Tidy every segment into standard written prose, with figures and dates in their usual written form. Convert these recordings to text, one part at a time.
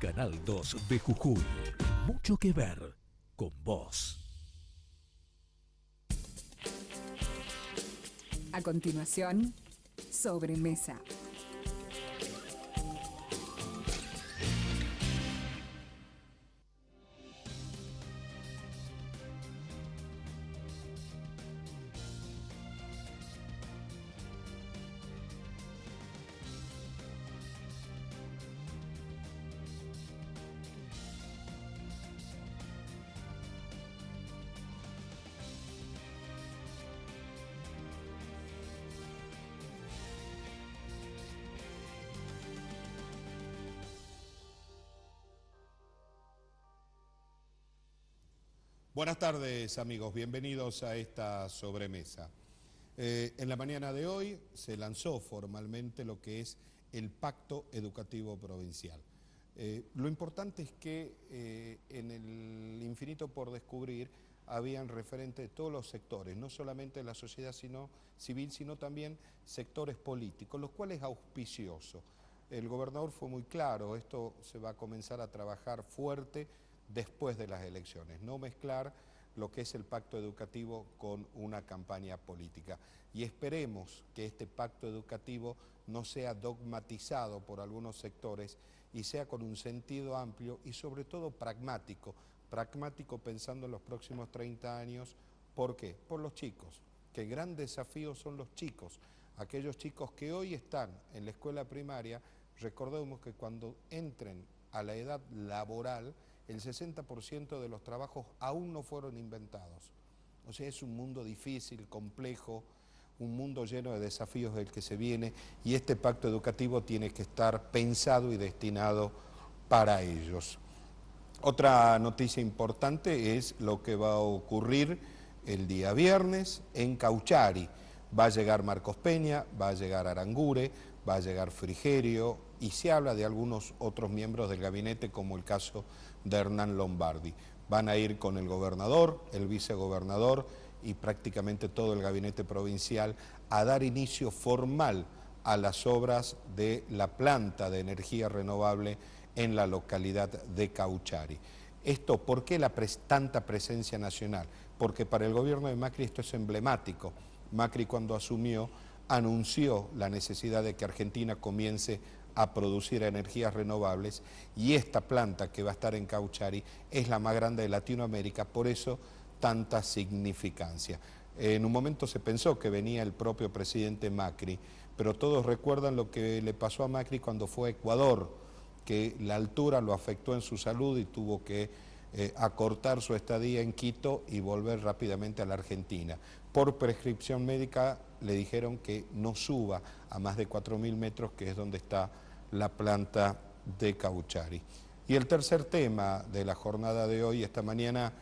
Canal 2 de Jujuy. Mucho que ver con vos. A continuación, Sobremesa. Buenas tardes, amigos, bienvenidos a esta sobremesa. En la mañana de hoy se lanzó formalmente lo que es el Pacto Educativo Provincial. Lo importante es que en el infinito por descubrir habían referentes de todos los sectores, no solamente de la sociedad civil, sino también sectores políticos, los cuales es auspicioso. El gobernador fue muy claro, esto se va a comenzar a trabajar fuerte después de las elecciones, no mezclar lo que es el pacto educativo con una campaña política. Y esperemos que este pacto educativo no sea dogmatizado por algunos sectores y sea con un sentido amplio y sobre todo pragmático pensando en los próximos 30 años. ¿Por qué? Por los chicos, que el gran desafío son los chicos, aquellos chicos que hoy están en la escuela primaria. Recordemos que cuando entren a la edad laboral, el 60% de los trabajos aún no fueron inventados. O sea, es un mundo difícil, complejo, un mundo lleno de desafíos del que se viene, y este pacto educativo tiene que estar pensado y destinado para ellos. Otra noticia importante es lo que va a ocurrir el día viernes en Cauchari. Va a llegar Marcos Peña, va a llegar Arangure, va a llegar Frigerio, y se habla de algunos otros miembros del gabinete, como el caso de Hernán Lombardi. Van a ir con el gobernador, el vicegobernador y prácticamente todo el gabinete provincial a dar inicio formal a las obras de la planta de energía renovable en la localidad de Cauchari. Esto, ¿por qué tanta presencia nacional? Porque para el gobierno de Macri esto es emblemático. Macri, cuando asumió, anunció la necesidad de que Argentina comience a producir energías renovables, y esta planta que va a estar en Cauchari es la más grande de Latinoamérica, por eso tanta significancia. En un momento se pensó que venía el propio presidente Macri, pero todos recuerdan lo que le pasó a Macri cuando fue a Ecuador, que la altura lo afectó en su salud y tuvo que acortar su estadía en Quito y volver rápidamente a la Argentina. Por prescripción médica le dijeron que no suba a más de 4.000 metros, que es donde está la planta de Cauchari. Y el tercer tema de la jornada de hoy, esta mañana,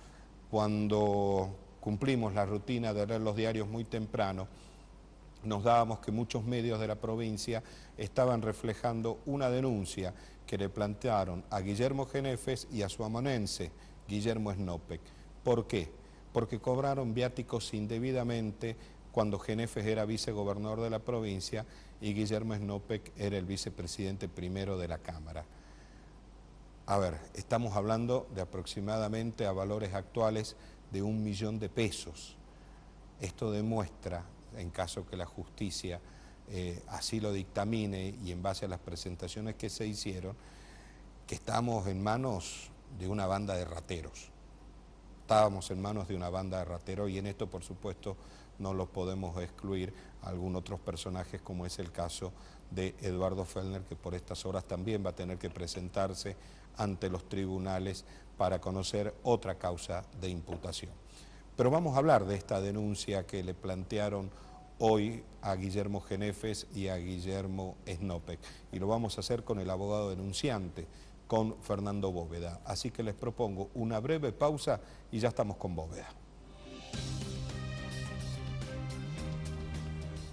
cuando cumplimos la rutina de leer los diarios muy temprano, nos dábamos que muchos medios de la provincia estaban reflejando una denuncia que le plantearon a Guillermo Genefes y a su amonense, Guillermo Snopek. ¿Por qué? Porque cobraron viáticos indebidamente cuando Genefes era vicegobernador de la provincia y Guillermo Snopek era el vicepresidente primero de la Cámara. A ver, estamos hablando de aproximadamente, a valores actuales, de 1 millón de pesos. Esto demuestra, en caso que la justicia así lo dictamine y en base a las presentaciones que se hicieron, que estamos en manos de una banda de rateros. Estábamos en manos de una banda de rateros, y en esto, por supuesto, no lo podemos excluir a algunos otros personajes, como es el caso de Eduardo Fellner, que por estas horas también va a tener que presentarse ante los tribunales para conocer otra causa de imputación. Pero vamos a hablar de esta denuncia que le plantearon hoy a Guillermo Genefes y a Guillermo Snopek, y lo vamos a hacer con el abogado denunciante, con Fernando Bóveda. Así que les propongo una breve pausa y ya estamos con Bóveda.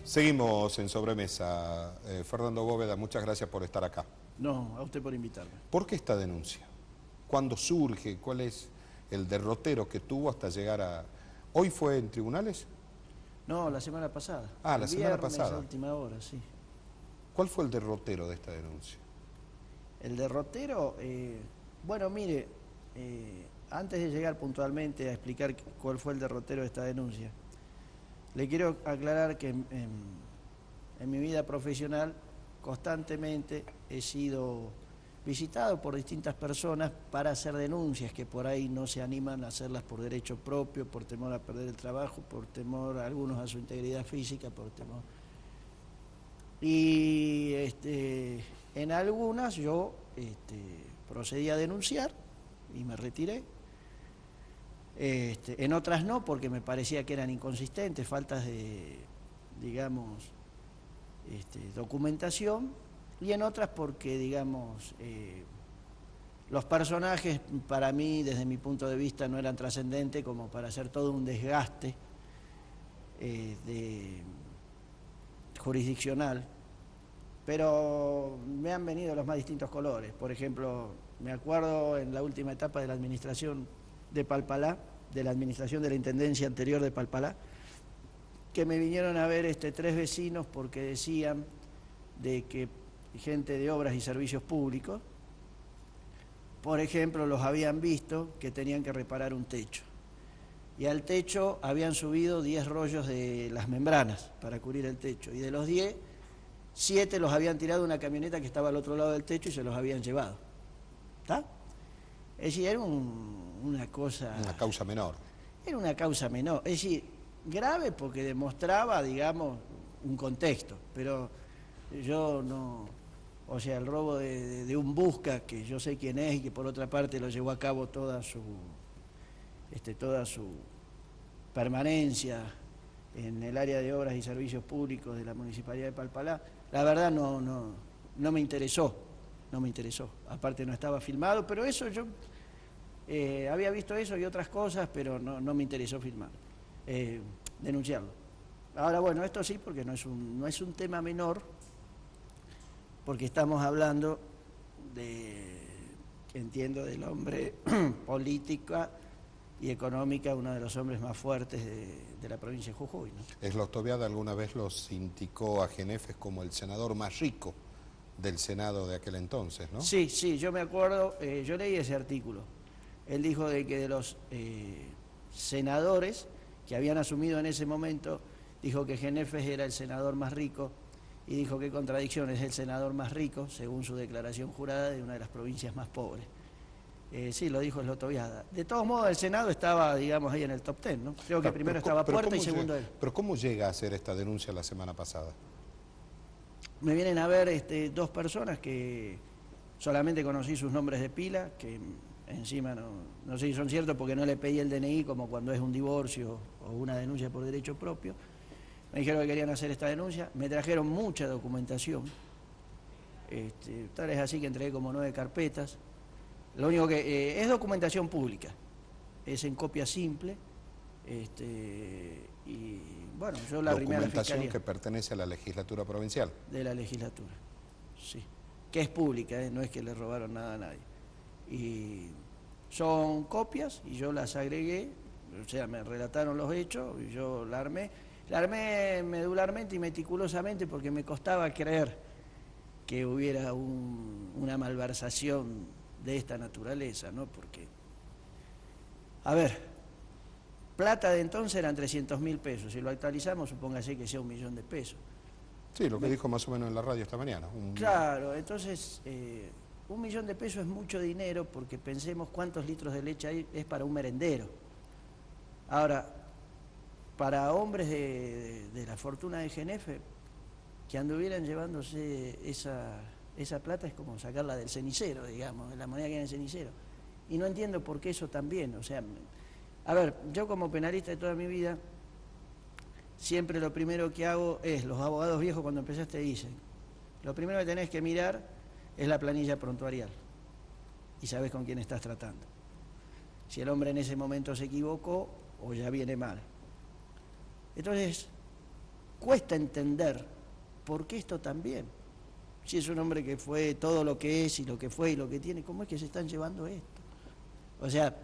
Seguimos en Sobremesa. Fernando Bóveda, muchas gracias por estar acá. No, a usted por invitarme. ¿Por qué esta denuncia? ¿Cuándo surge? ¿Cuál es el derrotero que tuvo hasta llegar a...? ¿Hoy fue en tribunales? No, la semana pasada. Ah, la semana pasada. A última hora, sí. ¿Cuál fue el derrotero de esta denuncia? El derrotero, bueno, mire, antes de llegar puntualmente a explicar cuál fue el derrotero de esta denuncia, le quiero aclarar que en mi vida profesional constantemente he sido visitado por distintas personas para hacer denuncias que por ahí no se animan a hacerlas por derecho propio, por temor a perder el trabajo, por temor algunos a su integridad física, por temor. Y en algunas yo procedí a denunciar y me retiré. En otras no, porque me parecía que eran inconsistentes, faltas de, digamos, documentación, y en otras porque, digamos, los personajes para mí, desde mi punto de vista, no eran trascendentes como para hacer todo un desgaste jurisdiccional, pero me han venido los más distintos colores. Por ejemplo, me acuerdo en la última etapa de la administración de Palpalá, de la administración de la intendencia anterior de Palpalá, que me vinieron a ver 3 vecinos porque decían de que gente de obras y servicios públicos, por ejemplo, los habían visto que tenían que reparar un techo. Y al techo habían subido 10 rollos de las membranas para cubrir el techo. Y de los 10, 7 los habían tirado de una camioneta que estaba al otro lado del techo y se los habían llevado. ¿Está? Es decir, era una cosa... Una causa menor. Era una causa menor. Es decir, grave porque demostraba, digamos, un contexto. Pero yo no... O sea, el robo de un Busca, que yo sé quién es y que por otra parte lo llevó a cabo toda su permanencia en el área de obras y servicios públicos de la Municipalidad de Palpalá, la verdad no me interesó, aparte no estaba filmado, pero eso yo había visto eso y otras cosas, pero no me interesó filmar, denunciarlo. Ahora bueno, esto sí, porque no es un tema menor, porque estamos hablando entiendo, del hombre política y económica, uno de los hombres más fuertes de la provincia de Jujuy, ¿no? Eslostoviada alguna vez los indicó a Genefes como el senador más rico del Senado de aquel entonces, ¿no? Sí, yo me acuerdo, yo leí ese artículo. Él dijo de que de los senadores que habían asumido en ese momento, dijo que Genefes era el senador más rico, y dijo que contradicción, es el senador más rico, según su declaración jurada, de una de las provincias más pobres. Sí, lo dijo Eslotoviada. De todos modos, el Senado estaba, digamos, ahí en el top 10, ¿no? Creo que primero estaba Puerta y segundo él. Pero ¿cómo llega a hacer esta denuncia la semana pasada? Me vienen a ver 2 personas que solamente conocí sus nombres de pila, que encima no sé si son ciertos porque no le pedí el DNI como cuando es un divorcio o una denuncia por derecho propio. Me dijeron que querían hacer esta denuncia, me trajeron mucha documentación, tal es así que entregué como 9 carpetas. Lo único que es documentación pública, es en copia simple, y bueno, yo la arrimé a la Fiscalía. Documentación que pertenece a la legislatura provincial. De la legislatura, sí, que es pública, no es que le robaron nada a nadie. Y son copias y yo las agregué, o sea, me relataron los hechos y yo la armé medularmente y meticulosamente porque me costaba creer que hubiera una malversación de esta naturaleza, ¿no? Porque, a ver, plata de entonces eran 300.000 pesos, si lo actualizamos, supóngase que sea 1.000.000 de pesos. Sí, lo que dijo más o menos en la radio esta mañana. Claro, entonces, 1.000.000 de pesos es mucho dinero porque pensemos cuántos litros de leche hay, es para un merendero. Ahora, para hombres de la fortuna de Genefes, que anduvieran llevándose esa plata es como sacarla del cenicero, digamos, de la moneda que hay en el cenicero. Y no entiendo por qué eso también, o sea, a ver, yo como penalista de toda mi vida, siempre lo primero que hago es, los abogados viejos cuando empezaste dicen, lo primero que tenés que mirar es la planilla prontuarial y sabés con quién estás tratando. Si el hombre en ese momento se equivocó o ya viene mal. Entonces, cuesta entender por qué esto también. Si es un hombre que fue todo lo que es y lo que fue y lo que tiene, ¿cómo es que se están llevando esto? O sea,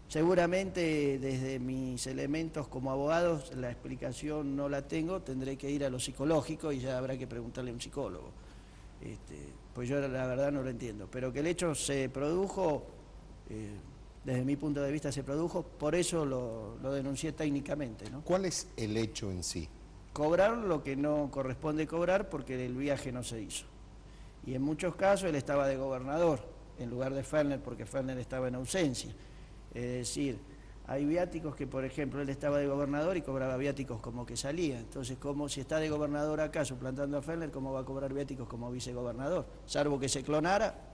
seguramente desde mis elementos como abogados la explicación no la tengo, tendré que ir a lo psicológico y ya habrá que preguntarle a un psicólogo. pues yo la verdad no lo entiendo. Pero que el hecho se produjo, desde mi punto de vista se produjo, por eso lo denuncié técnicamente, ¿no? ¿Cuál es el hecho en sí? Cobrar lo que no corresponde cobrar porque el viaje no se hizo. Y en muchos casos él estaba de gobernador, en lugar de Ferner, porque Ferner estaba en ausencia. Es decir, hay viáticos que, por ejemplo, él estaba de gobernador y cobraba viáticos como que salía. Entonces, como si está de gobernador acá suplantando a Ferner, ¿cómo va a cobrar viáticos como vicegobernador? Salvo que se clonara.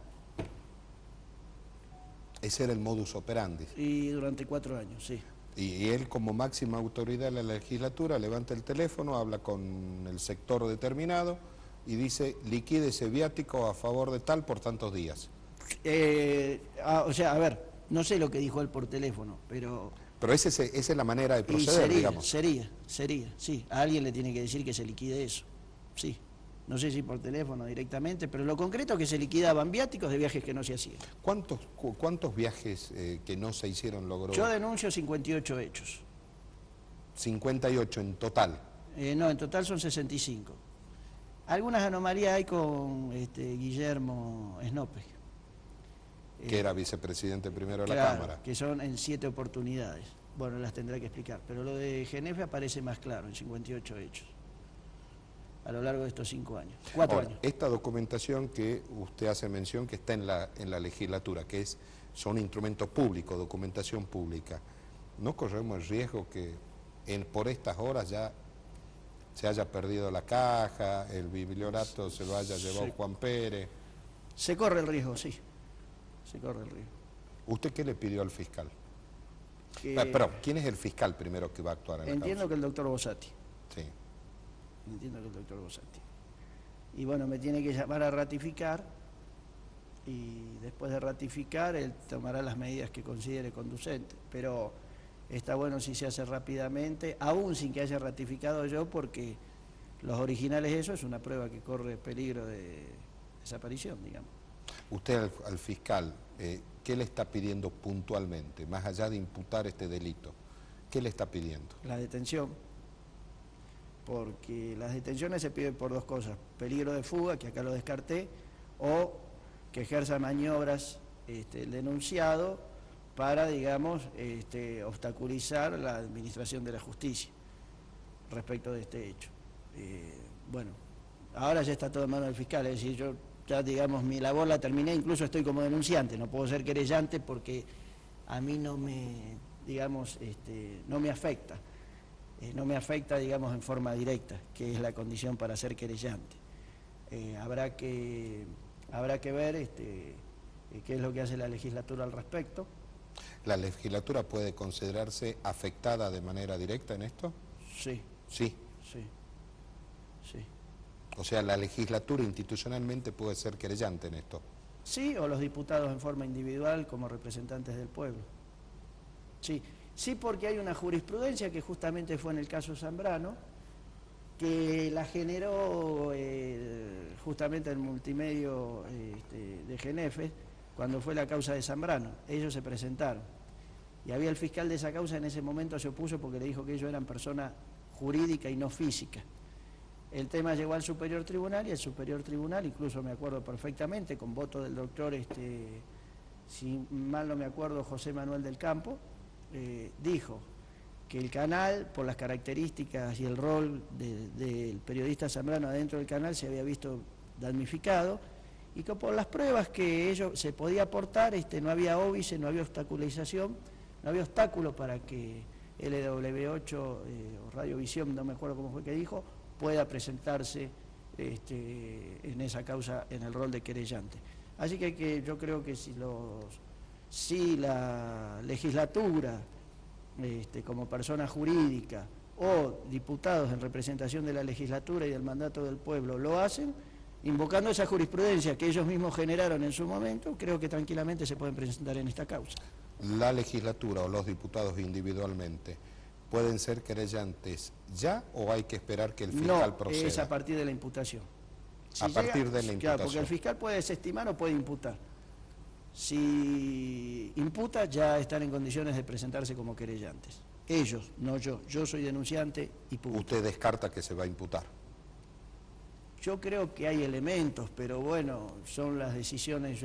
Ese era el modus operandi. Y durante 4 años, sí. Y él, como máxima autoridad de la legislatura, levanta el teléfono, habla con el sector determinado y dice, liquide ese viático a favor de tal por tantos días. O sea, a ver, no sé lo que dijo él por teléfono, pero... Pero esa es la manera de proceder, digamos. Sería, sí. A alguien le tiene que decir que se liquide eso, sí. No sé si por teléfono directamente, pero lo concreto es que se liquidaban viáticos de viajes que no se hacían. ¿Cuántos viajes que no se hicieron logró? Yo denuncio 58 hechos. 58 en total. No, en total son 65. Algunas anomalías hay con Guillermo Snope. Que era vicepresidente primero de la Claro, Cámara. que son en 7 oportunidades. Bueno, las tendré que explicar, pero lo de Genefe aparece más claro, en 58 hechos. A lo largo de estos 5 años, 4 años. Esta documentación que usted hace mención que está en la legislatura, que son instrumentos públicos, documentación pública, ¿no corremos el riesgo que por estas horas ya se haya perdido la caja, el bibliorato se lo haya llevado Juan Pérez? Se corre el riesgo, sí. Se corre el riesgo. ¿Usted qué le pidió al fiscal? Pero, ¿quién es el fiscal primero que va a actuar en la causa? Entiendo que el doctor Bossati. Sí. Entiendo que el doctor Bossati. Y bueno, me tiene que llamar a ratificar y después de ratificar él tomará las medidas que considere conducentes. Pero está bueno si se hace rápidamente, aún sin que haya ratificado yo, porque los originales eso es una prueba que corre peligro de desaparición, digamos. Usted al fiscal, ¿qué le está pidiendo puntualmente, más allá de imputar este delito? ¿Qué le está pidiendo? La detención. Porque las detenciones se piden por 2 cosas: peligro de fuga, que acá lo descarté, o que ejerza maniobras el denunciado para, digamos, obstaculizar la administración de la justicia respecto de este hecho. Bueno, ahora ya está todo en manos del fiscal, es decir, yo ya, digamos, mi labor la terminé, incluso estoy como denunciante, no puedo ser querellante porque a mí no me, digamos, no me afecta. No me afecta, digamos, en forma directa, que es la condición para ser querellante. Habrá que ver qué es lo que hace la legislatura al respecto. ¿La legislatura puede considerarse afectada de manera directa en esto? Sí. Sí. Sí. O sea, la legislatura institucionalmente puede ser querellante en esto. Sí, o los diputados en forma individual como representantes del pueblo. Sí. Sí, porque hay una jurisprudencia que justamente fue en el caso Zambrano, que la generó justamente el multimedio de Genefe, cuando fue la causa de Zambrano. Ellos se presentaron. Y había el fiscal de esa causa, en ese momento se opuso porque le dijo que ellos eran persona jurídica y no física. El tema llegó al Superior Tribunal y el Superior Tribunal, incluso me acuerdo perfectamente, con voto del doctor, si mal no me acuerdo, José Manuel del Campo, dijo que el canal, por las características y el rol del periodista Zambrano adentro del canal, se había visto damnificado y que por las pruebas que ellos se podía aportar, no había óbice, no había obstaculización, no había obstáculo para que LW8 o Radiovisión, no me acuerdo cómo fue que dijo, pueda presentarse en esa causa en el rol de querellante. Así que yo creo que si la legislatura, como persona jurídica, o diputados en representación de la legislatura y del mandato del pueblo lo hacen, invocando esa jurisprudencia que ellos mismos generaron en su momento, creo que tranquilamente se pueden presentar en esta causa. ¿La legislatura o los diputados individualmente pueden ser querellantes ya o hay que esperar que el fiscal proceda? No, es a partir de la imputación. Partir de la imputación. Claro, porque el fiscal puede desestimar o puede imputar. Si imputa, ya están en condiciones de presentarse como querellantes. Ellos, no yo. Yo soy denunciante y punto. ¿Usted descarta que se va a imputar? Yo creo que hay elementos, pero bueno, son decisiones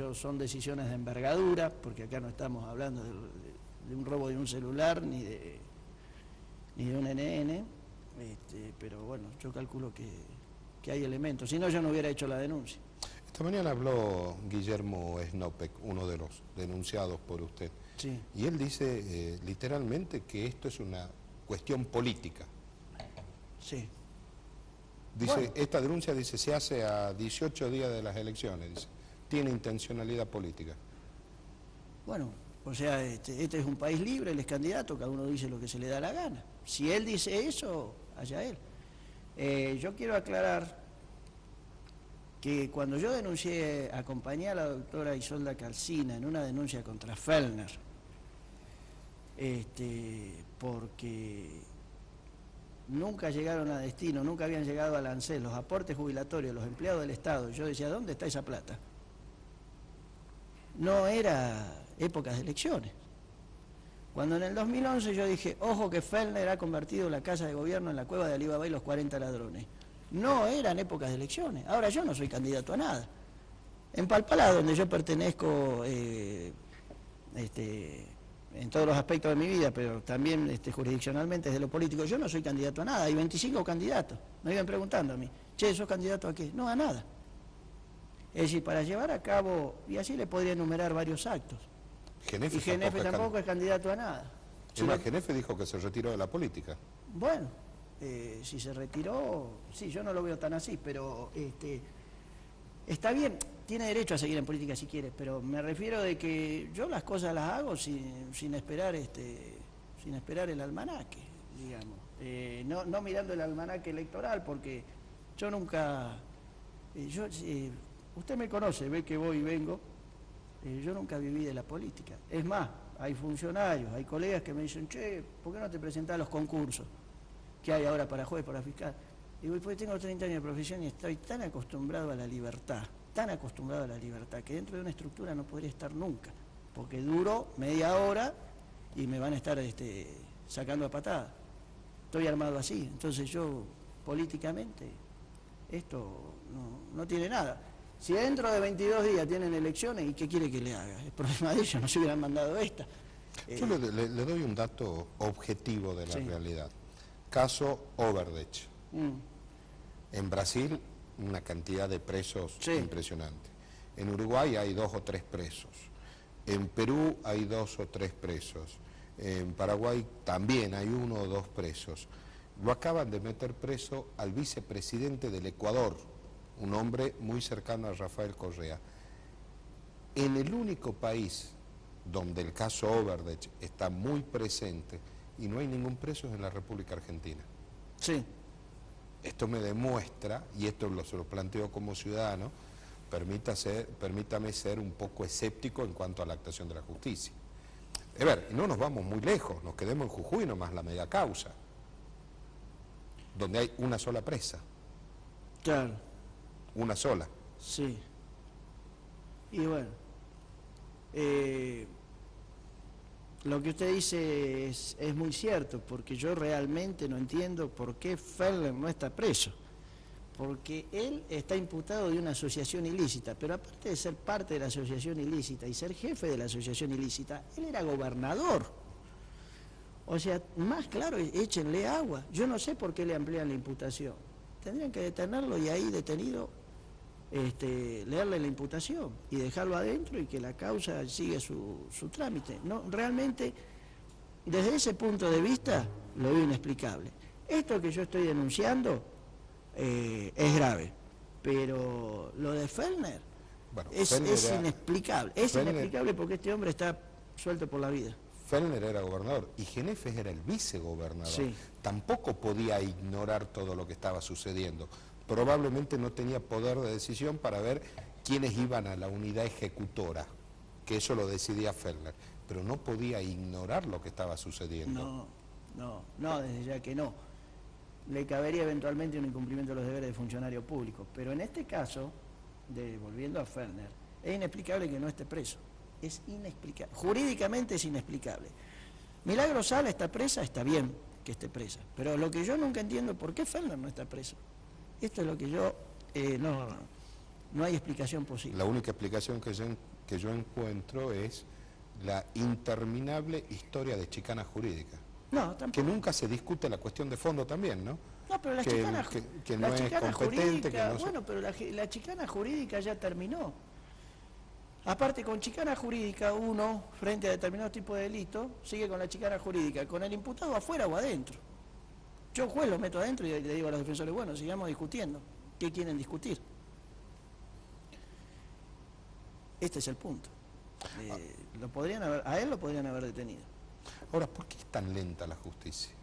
de envergadura, porque acá no estamos hablando de un robo de un celular ni de un NN, pero bueno, yo calculo que hay elementos, si no yo no hubiera hecho la denuncia. Esta mañana habló Guillermo Snopek, uno de los denunciados por usted, Sí. y él dice literalmente que esto es una cuestión política. Sí. Dice, Bueno. esta denuncia dice se hace a 18 días de las elecciones, dice, tiene intencionalidad política. Bueno, o sea, este es un país libre, él es candidato, cada uno dice lo que se le da la gana. Si él dice eso, allá él. Yo quiero aclarar que cuando yo denuncié, acompañé a la doctora Isolda Calcina en una denuncia contra Fellner, porque nunca llegaron a destino, nunca habían llegado al ANSES los aportes jubilatorios, los empleados del Estado, yo decía, ¿dónde está esa plata? No era épocas de elecciones. Cuando en el 2011 yo dije, ojo que Fellner ha convertido la casa de gobierno en la cueva de Alibaba y los 40 ladrones. No eran épocas de elecciones. Ahora yo no soy candidato a nada. En Palpalá, donde yo pertenezco en todos los aspectos de mi vida, pero también jurisdiccionalmente desde lo político, yo no soy candidato a nada. Hay 25 candidatos. Me iban preguntando a mí, che, ¿sos candidato a qué? No, a nada. Es decir, para llevar a cabo, y así le podría enumerar varios actos. Genefe Y Genefe tampoco es candidato a nada. Genefe dijo que se retiró de la política. Bueno, si se retiró, sí, yo no lo veo tan así, pero está bien, tiene derecho a seguir en política si quiere, pero me refiero de que yo las cosas las hago sin esperar el almanaque, digamos. No mirando el almanaque electoral, porque yo nunca, usted me conoce, ve que voy y vengo, yo nunca viví de la política. Es más, hay funcionarios, hay colegas que me dicen, che, ¿por qué no te presentás a los concursos que hay ahora para juez, para fiscal? Digo, pues tengo 30 años de profesión y estoy tan acostumbrado a la libertad, que dentro de una estructura no podría estar nunca, porque duro media hora y me van a estar sacando a patada. Estoy armado así, entonces yo políticamente esto no tiene nada. Si dentro de 22 días tienen elecciones, ¿y qué quiere que le haga? El problema de ellos, no se hubieran mandado esta. Yo le doy un dato objetivo de la Sí. realidad. Caso Overdech. En Brasil, una cantidad de presos Sí. impresionante. En Uruguay hay 2 o 3 presos. En Perú hay 2 o 3 presos. En Paraguay también hay 1 o 2 presos. Lo acaban de meter preso al vicepresidente del Ecuador, un hombre muy cercano a Rafael Correa. En el único país donde el caso Overdech está muy presente y no hay ningún preso es en la República Argentina. Sí. Esto me demuestra, y esto se lo planteo como ciudadano, permítame ser un poco escéptico en cuanto a la actuación de la justicia. A ver, no nos vamos muy lejos, nos quedemos en Jujuy nomás, la mega causa, donde hay una sola presa, Claro, una sola. sí. Y bueno, lo que usted dice es muy cierto, porque yo realmente no entiendo por qué Fellner no está preso. Porque él está imputado de una asociación ilícita, pero aparte de ser parte de la asociación ilícita y ser jefe de la asociación ilícita, él era gobernador. O sea, más claro, échenle agua. Yo no sé por qué le amplían la imputación. Tendrían que detenerlo y ahí detenido, leerle la imputación y dejarlo adentro y que la causa siga su trámite. No, realmente, desde ese punto de vista, lo veo inexplicable. Esto que yo estoy denunciando es grave, pero lo de Fellner Bueno, es inexplicable. Es Fellner- inexplicable porque este hombre está suelto por la vida. Fellner era gobernador y Genefe era el vicegobernador. Sí. Tampoco podía ignorar todo lo que estaba sucediendo. Probablemente no tenía poder de decisión para ver quiénes iban a la unidad ejecutora, que eso lo decidía Fellner, pero no podía ignorar lo que estaba sucediendo. No, desde ya que no. Le cabería eventualmente un incumplimiento de los deberes de funcionario público, pero en este caso, volviendo a Fellner, es inexplicable que no esté preso. Es inexplicable. Jurídicamente es inexplicable. Milagro Sala está presa, está bien que esté presa, pero lo que yo nunca entiendo es por qué Fellner no está preso. Esto es lo que yo No hay explicación posible. La única explicación que yo encuentro es la interminable historia de chicana jurídica. No, tampoco. Que nunca se discute la cuestión de fondo también, ¿no? No, pero la que chicana, no es competente, jurídica, que no bueno, pero la chicana jurídica ya terminó. Aparte, con chicana jurídica, uno, frente a determinados tipos de delitos, sigue con la chicana jurídica, con el imputado afuera o adentro. Yo, juez, lo meto adentro y le digo a los defensores, bueno, sigamos discutiendo. ¿Qué quieren discutir? Este es el punto. A él lo podrían haber detenido. Ahora, ¿por qué es tan lenta la justicia?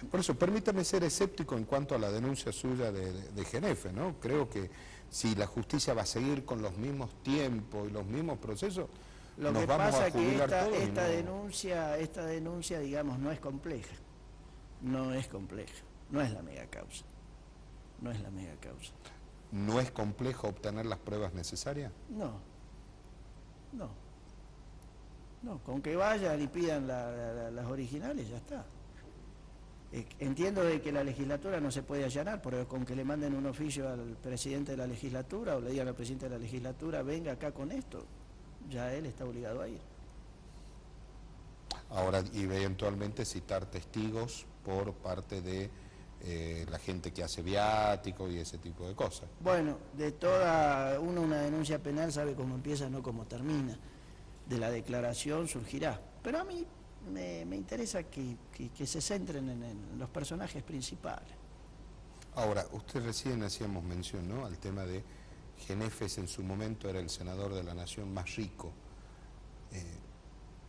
Por eso, permítame ser escéptico en cuanto a la denuncia suya de Genefe, ¿no? Creo que si la justicia va a seguir con los mismos tiempos y los mismos procesos, lo que pasa es que esta denuncia, digamos, no es compleja. No es compleja. No es la mega causa. No es la mega causa. ¿No es complejo obtener las pruebas necesarias? No. Con que vayan y pidan las originales, ya está. Entiendo de que la legislatura no se puede allanar, pero con que le manden un oficio al presidente de la legislatura o le digan al presidente de la legislatura, venga acá con esto, ya él está obligado a ir. Ahora, y eventualmente citar testigos por parte de la gente que hace viático y ese tipo de cosas. Bueno, una denuncia penal sabe cómo empieza, no cómo termina. De la declaración surgirá. Pero a mí me interesa que se centren en los personajes principales. Ahora, usted recién hacíamos mención, ¿no?, al tema de Genefes en su momento era el senador de la nación más rico.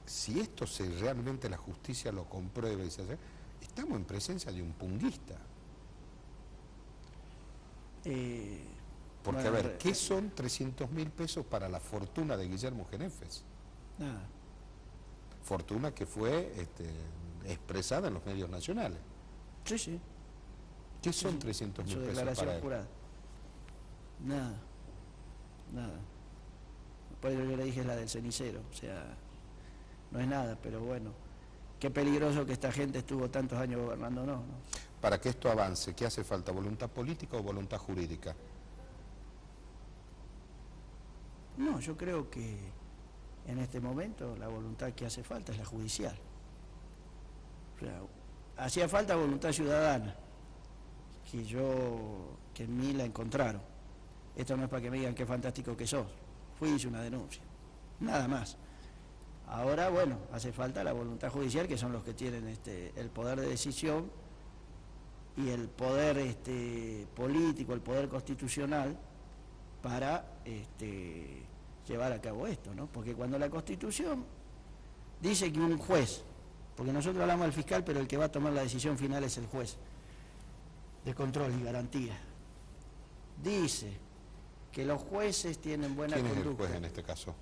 Si esto realmente la justicia lo comprueba y se hace, estamos en presencia de un punguista. Porque, bueno, a ver, ¿qué son 300.000 pesos para la fortuna de Guillermo Genefes? Nada. Fortuna que fue expresada en los medios nacionales. Sí. ¿Qué son 300.000 Su pesos declaración para él? jurada. Nada. Por eso yo le dije es la del cenicero, o sea, no es nada, pero bueno, qué peligroso que esta gente estuvo tantos años gobernándonos, ¿no? Para que esto avance, ¿qué hace falta? ¿Voluntad política o voluntad jurídica? No, yo creo que en este momento la voluntad que hace falta es la judicial. O sea, hacía falta voluntad ciudadana, que en mí la encontraron. Esto no es para que me digan qué fantástico que sos. Fui y hice una denuncia. Nada más. Ahora, bueno, hace falta la voluntad judicial, que son los que tienen el poder de decisión y el poder político, el poder constitucional, para llevar a cabo esto, ¿no? Porque cuando la Constitución dice que un juez, porque nosotros hablamos del fiscal, pero el que va a tomar la decisión final es el juez de control y garantía, dice que los jueces tienen buena conducta. ¿Quién es el juez en este caso?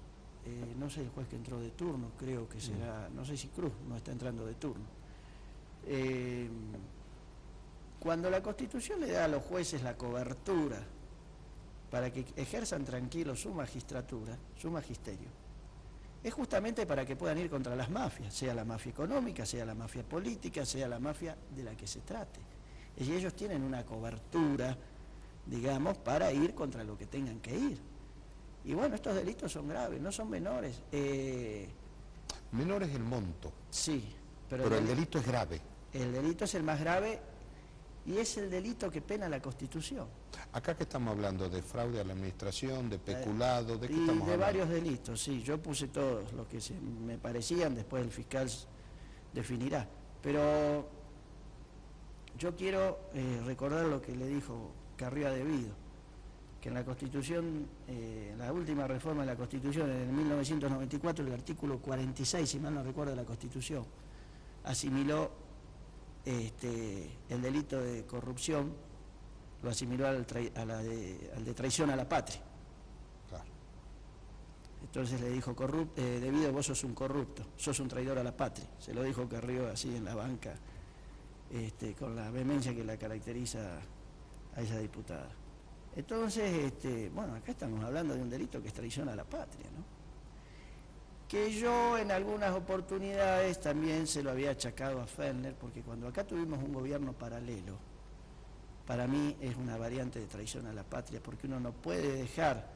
No sé, el juez que entró de turno, creo que será, no sé si Cruz no está entrando de turno. Cuando la Constitución le da a los jueces la cobertura para que ejerzan tranquilos su magistratura, su magisterio, es justamente para que puedan ir contra las mafias, sea la mafia económica, sea la mafia política, sea la mafia de la que se trate. Y ellos tienen una cobertura, digamos, para ir contra lo que tengan que ir. Y bueno, estos delitos son graves, no son menores. Menor es el monto. Sí, pero el delito es grave. El delito es el más grave y es el delito que pena la Constitución. Acá que estamos hablando de fraude a la administración, de peculado, ¿de qué estamos hablando? De varios delitos, sí, yo puse todos los que me parecían, después el fiscal definirá. Pero yo quiero recordar lo que le dijo Carrió a Devido, que en la Constitución, en la última reforma de la Constitución, en el 1994, el artículo 46, si mal no recuerdo, de la Constitución, asimiló el delito de corrupción, lo asimiló al de traición a la patria. Claro. Entonces le dijo, Devido, vos sos un corrupto, sos un traidor a la patria. Se lo dijo Carrió así en la banca, con la vehemencia que la caracteriza a esa diputada. Entonces, bueno, acá estamos hablando de un delito que es traición a la patria, ¿no? Que yo en algunas oportunidades también se lo había achacado a Fellner, porque cuando acá tuvimos un gobierno paralelo para mí es una variante de traición a la patria, porque uno no puede dejar,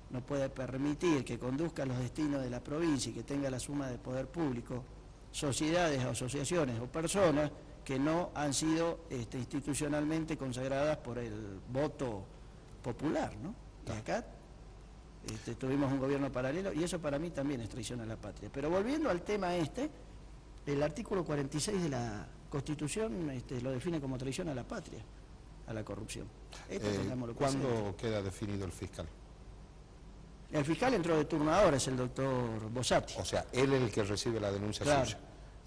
no puede permitir que conduzca los destinos de la provincia y que tenga la suma de poder público sociedades, asociaciones o personas que no han sido institucionalmente consagradas por el voto popular, ¿no? Y acá tuvimos un gobierno paralelo y eso para mí también es traición a la patria. Pero volviendo al tema el artículo 46 de la Constitución lo define como traición a la patria, a la corrupción. ¿Cuándo queda definido el fiscal? El fiscal entró de turno ahora, es el doctor Bossati. O sea, él es el que recibe la denuncia suya.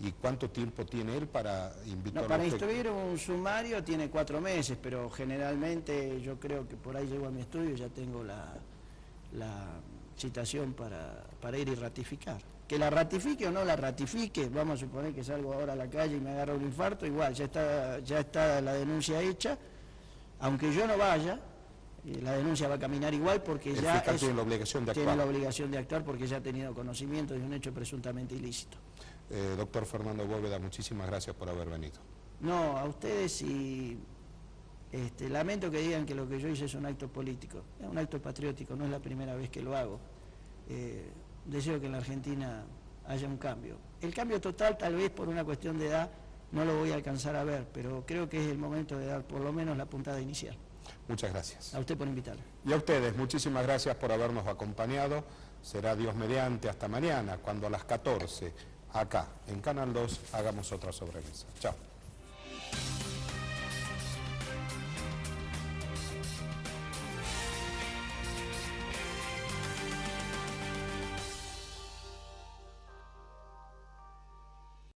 ¿Y cuánto tiempo tiene él para invitarlo? Para instruir un sumario tiene 4 meses, pero generalmente yo creo que por ahí llego a mi estudio y ya tengo la citación para ir y ratificar. Que la ratifique o no la ratifique, vamos a suponer que salgo ahora a la calle y me agarra un infarto, igual, ya está la denuncia hecha, aunque yo no vaya, la denuncia va a caminar igual porque el ya fiscal tiene la obligación de actuar. Tiene la obligación de actuar porque ya ha tenido conocimiento de un hecho presuntamente ilícito. Doctor Fernando Bóveda, muchísimas gracias por haber venido. No, a ustedes y lamento que digan que lo que yo hice es un acto político, es un acto patriótico, no es la primera vez que lo hago. Deseo que en la Argentina haya un cambio. El cambio total, tal vez por una cuestión de edad, no lo voy a alcanzar a ver, pero creo que es el momento de dar por lo menos la puntada inicial. Muchas gracias. A usted por invitarme. Y a ustedes, muchísimas gracias por habernos acompañado. Será Dios mediante hasta mañana, cuando a las 14, acá en Canal 2, hagamos otra sobremesa. Chao.